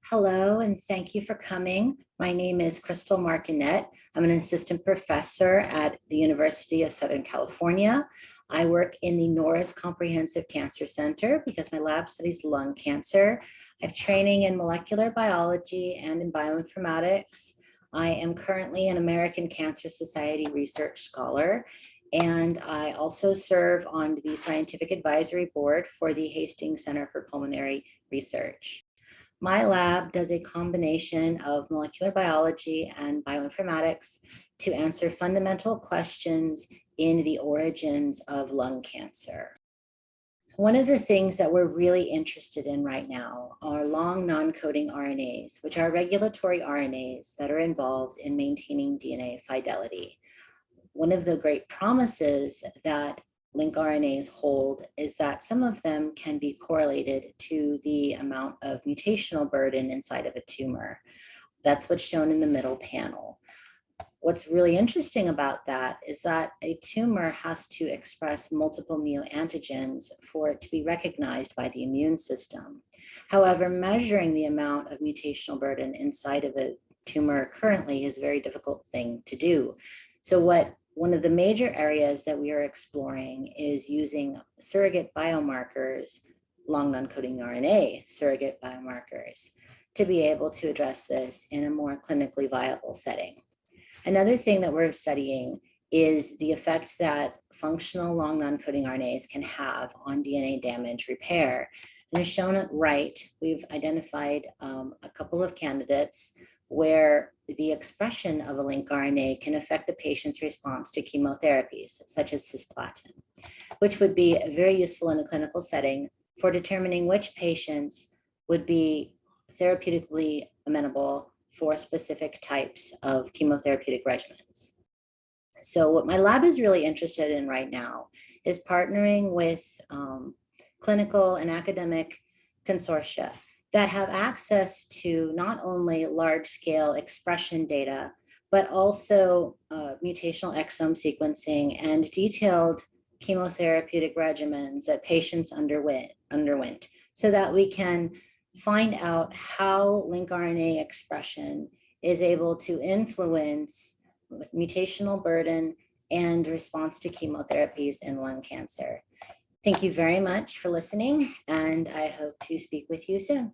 Hello, and thank you for coming. My name is Crystal Marconett. I'm an assistant professor at the University of Southern California. I work in the Norris Comprehensive Cancer Center because my lab studies lung cancer. I have training in molecular biology and in bioinformatics. I am currently an American Cancer Society research scholar, and I also serve on the scientific advisory board for the Hastings Center for Pulmonary Research. My lab does a combination of molecular biology and bioinformatics to answer fundamental questions in the origins of lung cancer. One of the things that we're really interested in right now are long non-coding RNAs, which are regulatory RNAs that are involved in maintaining DNA fidelity. One of the great promises that lincRNAs hold is that some of them can be correlated to the amount of mutational burden inside of a tumor. That's what's shown in the middle panel. What's really interesting about that is that a tumor has to express multiple neoantigens for it to be recognized by the immune system. However, measuring the amount of mutational burden inside of a tumor currently is a very difficult thing to do. So one of the major areas that we are exploring is using surrogate biomarkers, long non-coding RNA surrogate biomarkers, to be able to address this in a more clinically viable setting. Another thing that we're studying is the effect that functional long non-coding RNAs can have on DNA damage repair. And as shown at right, we've identified a couple of candidates where the expression of a lincRNA can affect a patient's response to chemotherapies, such as cisplatin, which would be very useful in a clinical setting for determining which patients would be therapeutically amenable for specific types of chemotherapeutic regimens. So what my lab is really interested in right now is partnering with clinical and academic consortia that have access to not only large-scale expression data, but also mutational exome sequencing and detailed chemotherapeutic regimens that patients underwent, so that we can find out how lincRNA expression is able to influence mutational burden and response to chemotherapies in lung cancer. Thank you very much for listening, and I hope to speak with you soon.